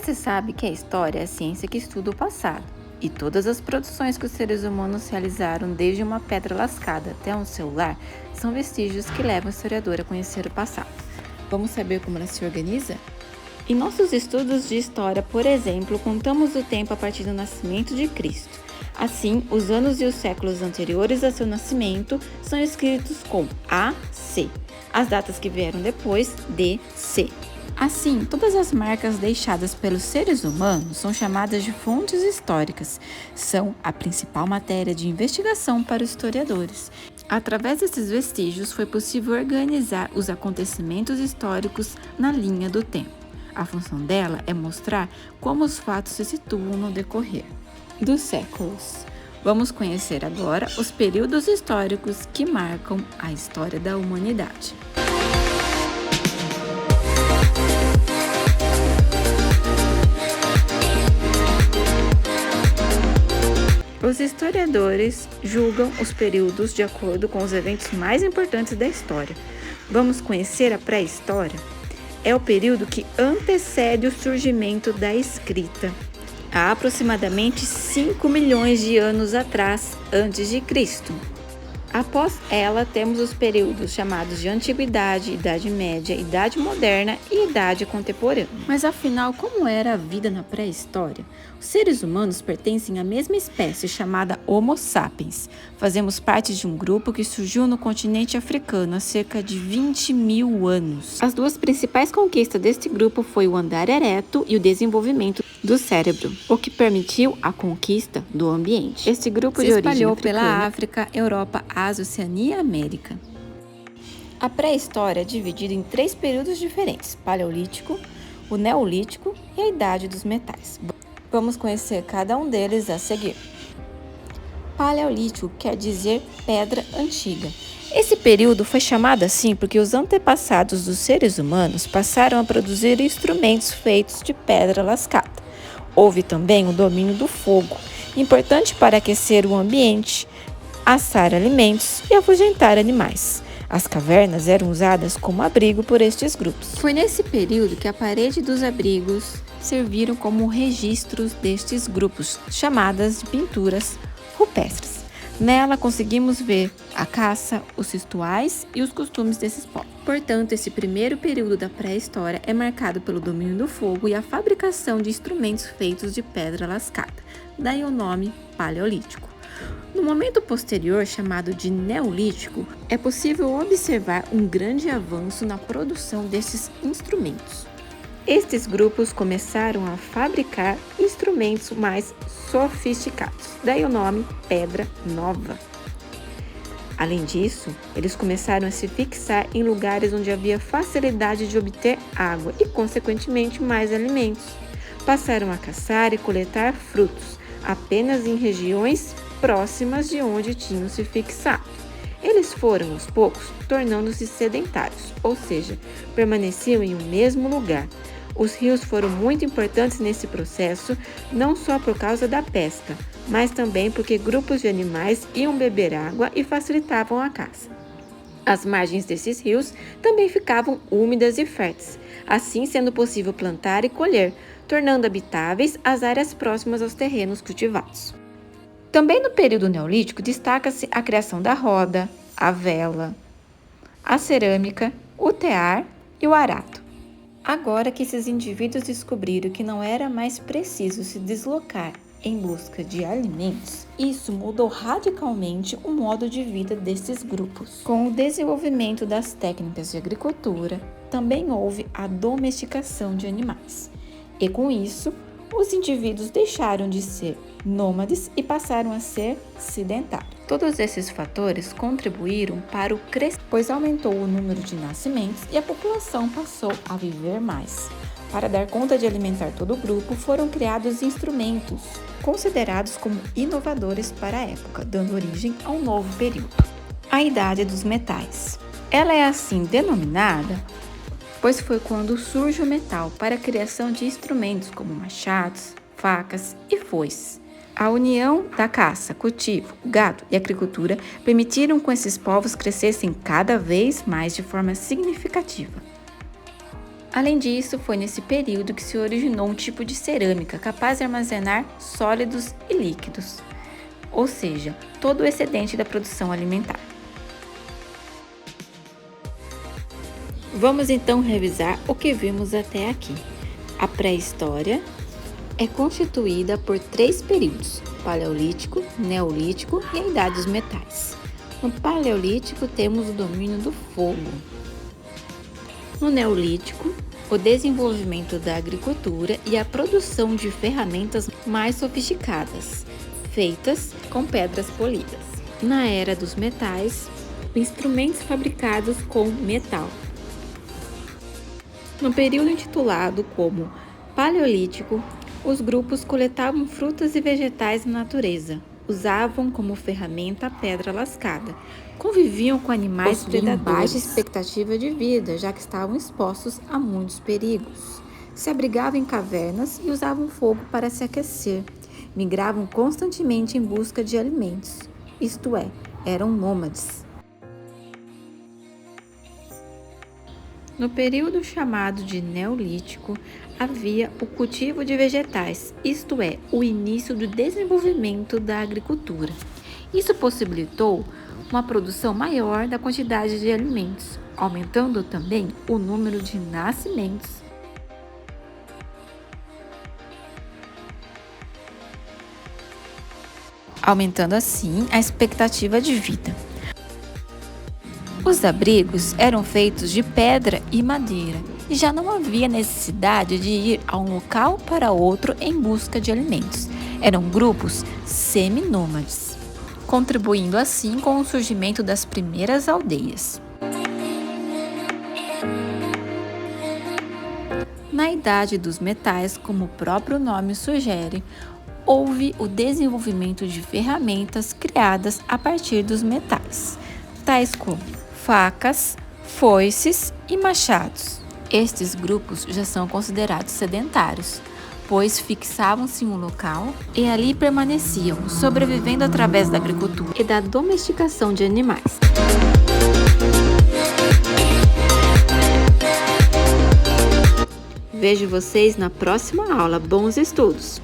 Você sabe que a história é a ciência que estuda o passado, e todas as produções que os seres humanos realizaram, desde uma pedra lascada até um celular, são vestígios que levam o historiador a conhecer o passado. Vamos saber como ela se organiza? Em nossos estudos de história, por exemplo, contamos o tempo a partir do nascimento de Cristo. Assim, os anos e os séculos anteriores a seu nascimento são escritos com AC. As datas que vieram depois, DC. Assim, todas as marcas deixadas pelos seres humanos são chamadas de fontes históricas. São a principal matéria de investigação para os historiadores. Através desses vestígios, foi possível organizar os acontecimentos históricos na linha do tempo. A função dela é mostrar como os fatos se situam no decorrer dos séculos. Vamos conhecer agora os períodos históricos que marcam a história da humanidade. Os historiadores julgam os períodos de acordo com os eventos mais importantes da história. Vamos conhecer a pré-história? É o período que antecede o surgimento da escrita, há aproximadamente 5 milhões de anos atrás, antes de Cristo. Após ela, temos os períodos chamados de Antiguidade, Idade Média, Idade Moderna e Idade Contemporânea. Mas afinal, como era a vida na pré-história? Os seres humanos pertencem à mesma espécie chamada Homo sapiens. Fazemos parte de um grupo que surgiu no continente africano há cerca de 20 mil anos. As duas principais conquistas deste grupo foi o andar ereto e o desenvolvimento do cérebro, o que permitiu a conquista do ambiente. Este grupo se espalhou pela África, Europa, Ásia, Oceania e América. A pré-história é dividida em 3 períodos diferentes: Paleolítico, o Neolítico e a Idade dos Metais. Vamos conhecer cada um deles a seguir. Paleolítico quer dizer pedra antiga. Esse período foi chamado assim porque os antepassados dos seres humanos passaram a produzir instrumentos feitos de pedra lascada. Houve também o domínio do fogo, importante para aquecer o ambiente, assar alimentos e afugentar animais. As cavernas eram usadas como abrigo por estes grupos. Foi nesse período que a parede dos abrigos serviram como registros destes grupos, chamadas de pinturas rupestres. Nela conseguimos ver a caça, os rituais e os costumes desses povos. Portanto, esse primeiro período da pré-história é marcado pelo domínio do fogo e a fabricação de instrumentos feitos de pedra lascada, daí o nome Paleolítico. No momento posterior, chamado de Neolítico, é possível observar um grande avanço na produção desses instrumentos. Estes grupos começaram a fabricar instrumentos mais sofisticados, daí o nome Pedra Nova. Além disso, eles começaram a se fixar em lugares onde havia facilidade de obter água e, consequentemente, mais alimentos. Passaram a caçar e coletar frutos, apenas em regiões próximas de onde tinham se fixado. Eles foram, aos poucos, tornando-se sedentários, ou seja, permaneciam em um mesmo lugar. Os rios foram muito importantes nesse processo, não só por causa da pesca, mas também porque grupos de animais iam beber água e facilitavam a caça. As margens desses rios também ficavam úmidas e férteis, assim sendo possível plantar e colher, tornando habitáveis as áreas próximas aos terrenos cultivados. Também no período neolítico destaca-se a criação da roda, a vela, a cerâmica, o tear e o arado. Agora que esses indivíduos descobriram que não era mais preciso se deslocar em busca de alimentos, isso mudou radicalmente o modo de vida desses grupos. Com o desenvolvimento das técnicas de agricultura, também houve a domesticação de animais. E com isso, os indivíduos deixaram de ser nômades e passaram a ser sedentários. Todos esses fatores contribuíram para o crescimento, pois aumentou o número de nascimentos e a população passou a viver mais. Para dar conta de alimentar todo o grupo, foram criados instrumentos considerados como inovadores para a época, dando origem a um novo período, a Idade dos Metais. Ela é assim denominada pois foi quando surge o metal para a criação de instrumentos como machados, facas e foices. A união da caça, cultivo, gado e agricultura permitiram que esses povos crescessem cada vez mais de forma significativa. Além disso, foi nesse período que se originou um tipo de cerâmica capaz de armazenar sólidos e líquidos, ou seja, todo o excedente da produção alimentar. Vamos então revisar o que vimos até aqui. A pré-história é constituída por 3 períodos: Paleolítico, Neolítico e a Idade dos Metais. No Paleolítico temos o domínio do fogo. No Neolítico, o desenvolvimento da agricultura e a produção de ferramentas mais sofisticadas, feitas com pedras polidas. Na Era dos Metais, instrumentos fabricados com metal. No período intitulado como Paleolítico, os grupos coletavam frutas e vegetais na natureza, usavam como ferramenta a pedra lascada, conviviam com animais predadores, baixa expectativa de vida, já que estavam expostos a muitos perigos. Se abrigavam em cavernas e usavam fogo para se aquecer. Migravam constantemente em busca de alimentos, isto é, eram nômades. No período chamado de Neolítico, havia o cultivo de vegetais, isto é, o início do desenvolvimento da agricultura. Isso possibilitou uma produção maior da quantidade de alimentos, aumentando também o número de nascimentos. Aumentando assim a expectativa de vida. Os abrigos eram feitos de pedra e madeira, e já não havia necessidade de ir a um local para outro em busca de alimentos. Eram grupos seminômades, contribuindo assim com o surgimento das primeiras aldeias. Na Idade dos Metais, como o próprio nome sugere, houve o desenvolvimento de ferramentas criadas a partir dos metais, tais como facas, foices e machados. Estes grupos já são considerados sedentários, pois fixavam-se em um local e ali permaneciam, sobrevivendo através da agricultura e da domesticação de animais. Vejo vocês na próxima aula. Bons estudos!